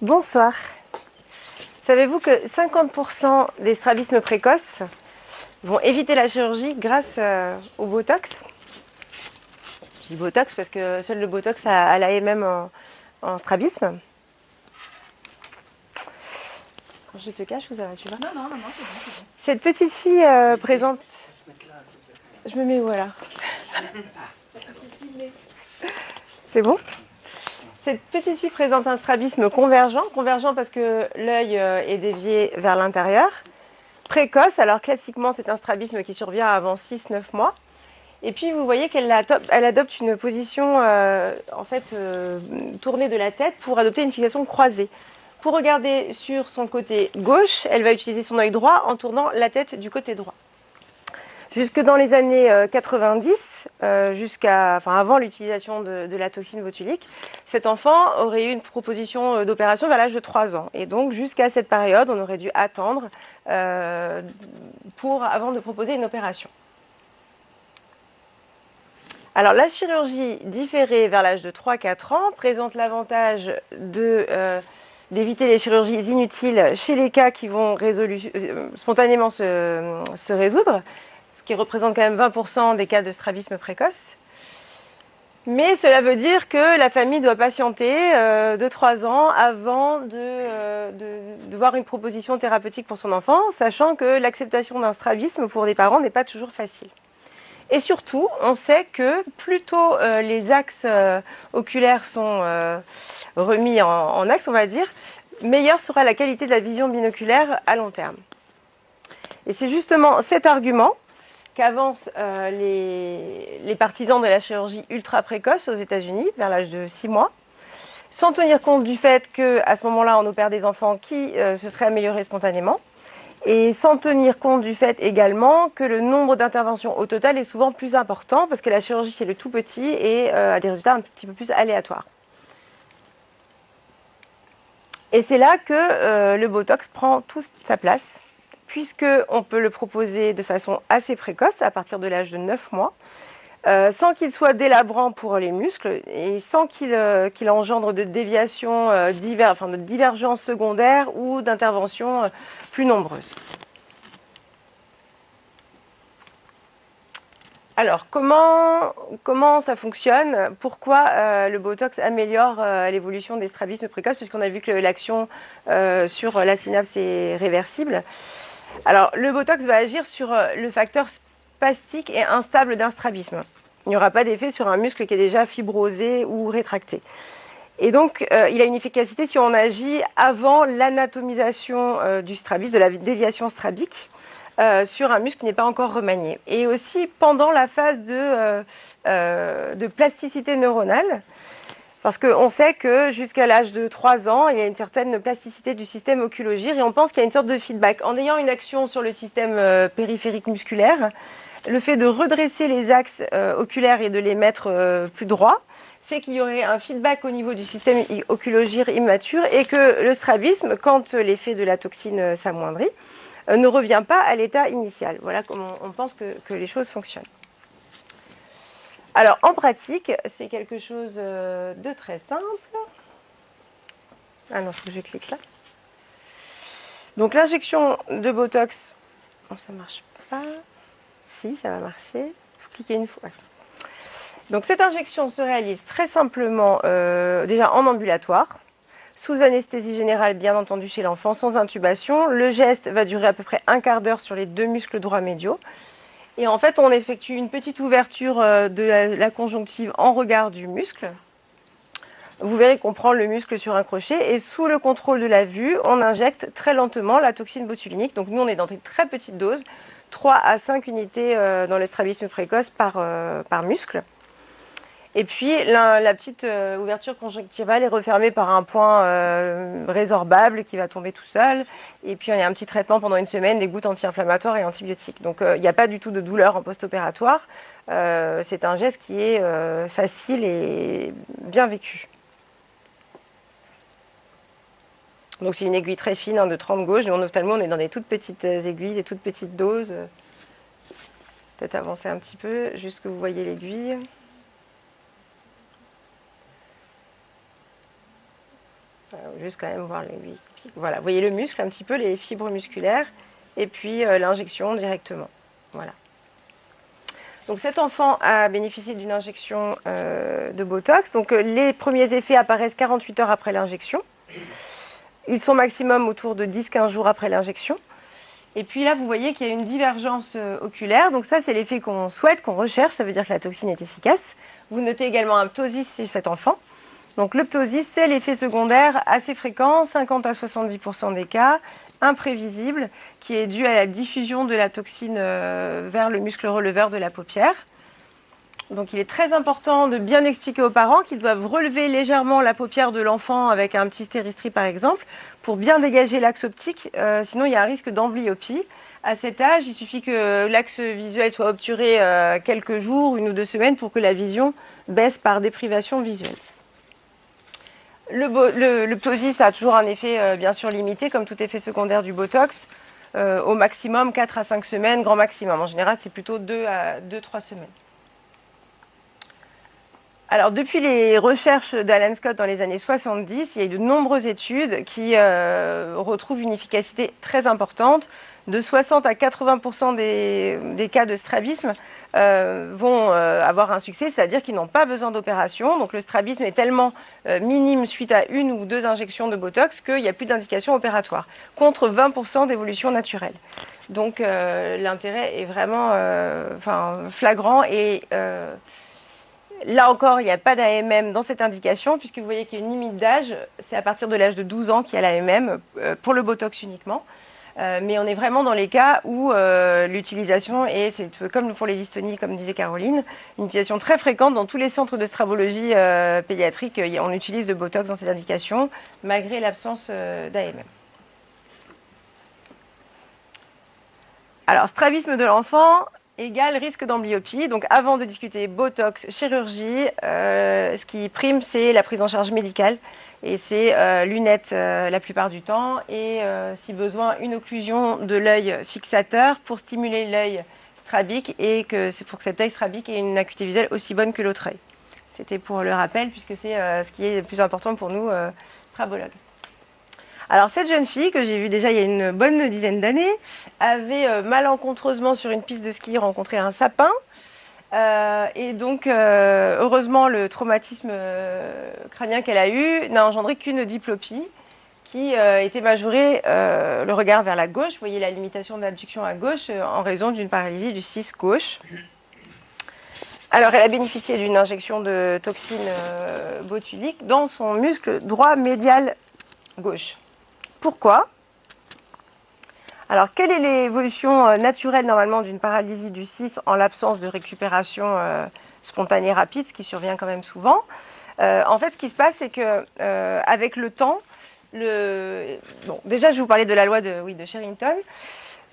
Bonsoir. Savez-vous que 50% des strabismes précoces vont éviter la chirurgie grâce au Botox? Je dis Botox parce que seul le Botox a l'AMM en strabisme. Je te cache ou ça va, tu vois? Non, c'est bon, c'est bon. Cette petite fille présente... Je me mets où alors? C'est bon? Cette petite fille présente un strabisme convergent. Convergent parce que l'œil est dévié vers l'intérieur. Précoce, alors classiquement c'est un strabisme qui survient avant 6-9 mois. Et puis vous voyez qu'elle adopte une position tournée de la tête pour adopter une fixation croisée. Pour regarder sur son côté gauche, elle va utiliser son œil droit en tournant la tête du côté droit. Jusque dans les années 90, avant l'utilisation de la toxine botulique, cet enfant aurait eu une proposition d'opération vers l'âge de 3 ans. Et donc jusqu'à cette période, on aurait dû attendre avant de proposer une opération. Alors la chirurgie différée vers l'âge de 3-4 ans présente l'avantage d'éviter les chirurgies inutiles chez les cas qui vont spontanément se résoudre, ce qui représente quand même 20% des cas de strabisme précoce. Mais cela veut dire que la famille doit patienter 2-3 ans avant de voir une proposition thérapeutique pour son enfant, sachant que l'acceptation d'un strabisme pour des parents n'est pas toujours facile. Et surtout, on sait que plus tôt les axes oculaires sont remis en axe, on va dire, meilleure sera la qualité de la vision binoculaire à long terme. Et c'est justement cet argument qu'avancent les partisans de la chirurgie ultra précoce aux États-Unis, vers l'âge de 6 mois, sans tenir compte du fait qu'à ce moment-là, on opère des enfants qui se seraient améliorés spontanément, et sans tenir compte du fait également que le nombre d'interventions au total est souvent plus important, parce que la chirurgie c'est le tout petit et a des résultats un petit peu plus aléatoires. Et c'est là que le Botox prend toute sa place, puisqu'on peut le proposer de façon assez précoce, à partir de l'âge de 9 mois, sans qu'il soit délabrant pour les muscles et sans qu'il engendre de déviations, de divergences secondaires ou d'interventions plus nombreuses. Alors, comment ça fonctionne? Pourquoi le Botox améliore l'évolution des strabismes précoces? Puisqu'on a vu que l'action sur la synapse est réversible. Alors, le Botox va agir sur le facteur spastique et instable d'un strabisme. Il n'y aura pas d'effet sur un muscle qui est déjà fibrosé ou rétracté. Et donc, il a une efficacité si on agit avant l'anatomisation du strabisme, de la déviation strabique, sur un muscle qui n'est pas encore remanié. Et aussi pendant la phase de plasticité neuronale, parce qu'on sait que jusqu'à l'âge de 3 ans, il y a une certaine plasticité du système oculogire et on pense qu'il y a une sorte de feedback. En ayant une action sur le système périphérique musculaire, le fait de redresser les axes oculaires et de les mettre plus droits fait qu'il y aurait un feedback au niveau du système oculogire immature et que le strabisme, quand l'effet de la toxine s'amoindrit, ne revient pas à l'état initial. Voilà comment on pense que les choses fonctionnent. Alors, en pratique, c'est quelque chose de très simple. Ah non, il faut que je clique là. Donc, l'injection de Botox, oh, ça ne marche pas. Si, ça va marcher. Il faut cliquer une fois. Donc, cette injection se réalise très simplement, déjà en ambulatoire, sous anesthésie générale, bien entendu, chez l'enfant, sans intubation. Le geste va durer à peu près un quart d'heure sur les 2 muscles droits médiaux. Et en fait, on effectue une petite ouverture de la conjonctive en regard du muscle. Vous verrez qu'on prend le muscle sur un crochet et sous le contrôle de la vue, on injecte très lentement la toxine botulinique. Donc nous, on est dans des très petites doses, 3 à 5 unités dans le strabisme précoce par muscle. Et puis la petite ouverture conjonctivale est refermée par un point résorbable qui va tomber tout seul. Et puis il y a un petit traitement pendant une semaine, des gouttes anti-inflammatoires et antibiotiques. Donc il n'y a pas du tout de douleur en post-opératoire. C'est un geste qui est facile et bien vécu. Donc c'est une aiguille très fine de 30 gauche. Mais en ophtalmo, on est dans des toutes petites aiguilles, des toutes petites doses. Peut-être avancer un petit peu, juste que vous voyez l'aiguille. juste quand même voir les... Voilà, vous voyez le muscle, un petit peu les fibres musculaires, et puis l'injection directement. Voilà. Donc cet enfant a bénéficié d'une injection de Botox. Donc les premiers effets apparaissent 48 heures après l'injection. Ils sont maximum autour de 10-15 jours après l'injection. Et puis là, vous voyez qu'il y a une divergence oculaire. Donc ça, c'est l'effet qu'on souhaite, qu'on recherche. Ça veut dire que la toxine est efficace. Vous notez également un ptosis chez cet enfant. Donc le ptosis, c'est l'effet secondaire assez fréquent, 50 à 70% des cas, imprévisible, qui est dû à la diffusion de la toxine vers le muscle releveur de la paupière. Donc il est très important de bien expliquer aux parents qu'ils doivent relever légèrement la paupière de l'enfant avec un petit stéristri par exemple, pour bien dégager l'axe optique, sinon il y a un risque d'amblyopie. À cet âge, il suffit que l'axe visuel soit obturé quelques jours, 1 ou 2 semaines, pour que la vision baisse par déprivation visuelle. Le ptosis a toujours un effet bien sûr limité, comme tout effet secondaire du Botox, au maximum 4 à 5 semaines, grand maximum. En général, c'est plutôt 2 à 3 semaines. Alors, depuis les recherches d'Alan Scott dans les années 70, il y a eu de nombreuses études qui retrouvent une efficacité très importante. De 60 à 80% des cas de strabisme vont avoir un succès, c'est-à-dire qu'ils n'ont pas besoin d'opération. Donc le strabisme est tellement minime suite à 1 ou 2 injections de Botox qu'il n'y a plus d'indication opératoire, contre 20% d'évolution naturelle. Donc l'intérêt est vraiment flagrant et là encore, il n'y a pas d'AMM dans cette indication, puisque vous voyez qu'il y a une limite d'âge, c'est à partir de l'âge de 12 ans qu'il y a l'AMM, pour le Botox uniquement. Mais on est vraiment dans les cas où l'utilisation est, comme pour les dystonies, comme disait Caroline, une utilisation très fréquente dans tous les centres de stravologie pédiatrique. On utilise le Botox dans cette indication, malgré l'absence d'AMM. Alors, strabisme de l'enfant égale risque d'amblyopie. Donc avant de discuter Botox, chirurgie, ce qui prime, c'est la prise en charge médicale. Et c'est lunettes la plupart du temps. Et si besoin, une occlusion de l'œil fixateur pour stimuler l'œil strabique et c'est pour que cet œil strabique ait une acuité visuelle aussi bonne que l'autre œil. C'était pour le rappel, puisque c'est ce qui est le plus important pour nous, stravologues. Alors cette jeune fille, que j'ai vue déjà il y a une bonne dizaine d'années, avait malencontreusement sur une piste de ski rencontré un sapin. Et donc, heureusement, le traumatisme crânien qu'elle a eu n'a engendré qu'une diplopie qui était majorée, le regard vers la gauche. Vous voyez la limitation d'abduction à gauche en raison d'une paralysie du 6 gauche. Alors, elle a bénéficié d'une injection de toxine botulique dans son muscle droit médial gauche. Pourquoi ? Alors, quelle est l'évolution naturelle normalement d'une paralysie du 6 en l'absence de récupération spontanée rapide, ce qui survient quand même souvent ? En fait, ce qui se passe, c'est que avec le temps, déjà, je vais vous parler de la loi de Sherrington.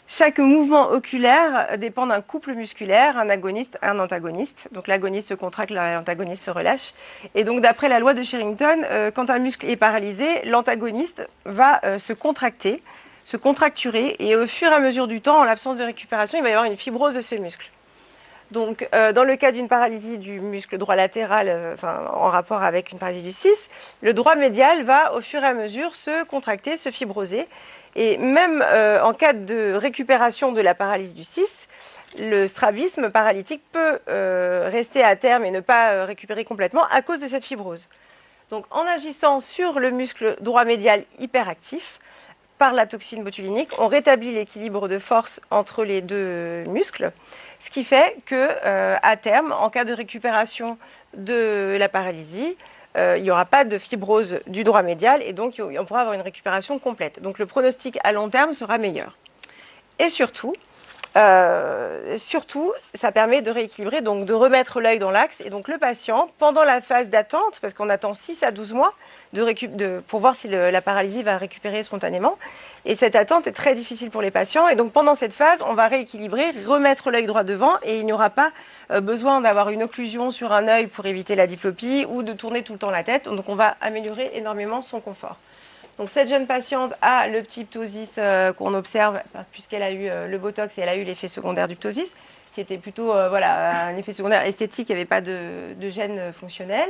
Chaque mouvement oculaire dépend d'un couple musculaire, un agoniste, un antagoniste. Donc l'agoniste se contracte, l'antagoniste se relâche. Et donc d'après la loi de Sherrington, quand un muscle est paralysé, l'antagoniste va se contracter, se contracturer, et au fur et à mesure du temps, en l'absence de récupération, il va y avoir une fibrose de ce muscle. Donc dans le cas d'une paralysie du muscle droit latéral, en rapport avec une paralysie du 6, le droit médial va au fur et à mesure se contracter, se fibroser. Et même en cas de récupération de la paralysie du 6, le strabisme paralytique peut rester à terme et ne pas récupérer complètement à cause de cette fibrose. Donc en agissant sur le muscle droit médial hyperactif, par la toxine botulinique, on rétablit l'équilibre de force entre les deux muscles, ce qui fait que à terme, en cas de récupération de la paralysie, il n'y aura pas de fibrose du droit médial et donc on pourra avoir une récupération complète. Donc le pronostic à long terme sera meilleur. Et surtout, ça permet de rééquilibrer, donc de remettre l'œil dans l'axe. Et donc le patient, pendant la phase d'attente, parce qu'on attend 6 à 12 mois pour voir si la paralysie va récupérer spontanément, et cette attente est très difficile pour les patients. Et donc pendant cette phase, on va rééquilibrer, remettre l'œil droit devant, et il n'y aura pas besoin d'avoir une occlusion sur un œil pour éviter la diplopie ou de tourner tout le temps la tête. Donc on va améliorer énormément son confort. Donc cette jeune patiente a le petit ptosis qu'on observe puisqu'elle a eu le Botox et elle a eu l'effet secondaire du ptosis, qui était plutôt un effet secondaire esthétique, il n'y avait pas de gêne fonctionnel.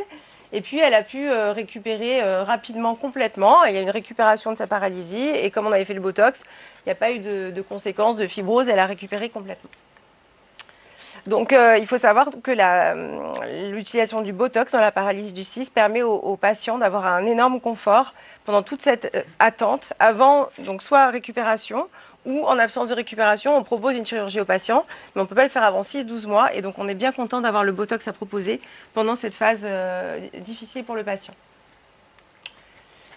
Et puis elle a pu récupérer rapidement, complètement. Il y a une récupération de sa paralysie et comme on avait fait le Botox, il n'y a pas eu de conséquences de fibrose, elle a récupéré complètement. Donc il faut savoir que l'utilisation du Botox dans la paralysie du 6 permet aux patients d'avoir un énorme confort pendant toute cette attente avant donc soit récupération ou en absence de récupération, on propose une chirurgie au patient, mais on ne peut pas le faire avant 6-12 mois et donc on est bien content d'avoir le Botox à proposer pendant cette phase difficile pour le patient.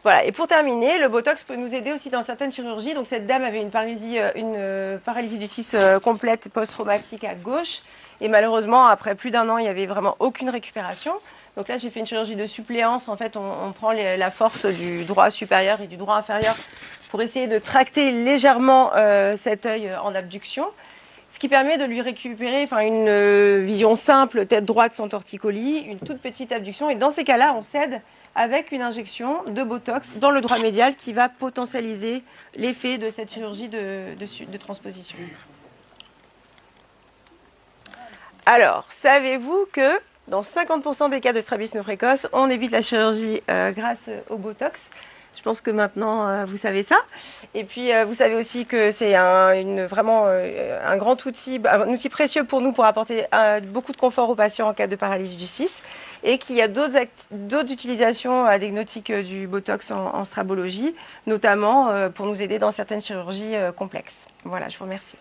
Voilà, et pour terminer, le Botox peut nous aider aussi dans certaines chirurgies. Donc cette dame avait une paralysie du 6 complète post-traumatique à gauche. Et malheureusement, après plus d'1 an, il n'y avait vraiment aucune récupération. Donc là, j'ai fait une chirurgie de suppléance. En fait, on prend la force du droit supérieur et du droit inférieur pour essayer de tracter légèrement cet œil en abduction. Ce qui permet de lui récupérer une vision simple, tête droite sans torticolis, une toute petite abduction. Et dans ces cas-là, on s'aide avec une injection de Botox dans le droit médial qui va potentialiser l'effet de cette chirurgie de transposition. Alors, savez-vous que dans 50% des cas de strabisme précoce, on évite la chirurgie grâce au Botox? Je pense que maintenant, vous savez ça. Et puis, vous savez aussi que c'est vraiment un grand outil, un outil précieux pour nous pour apporter beaucoup de confort aux patients en cas de paralysie du 6. Et qu'il y a d'autres utilisations anecdotiques du Botox en strabologie, notamment pour nous aider dans certaines chirurgies complexes. Voilà, je vous remercie.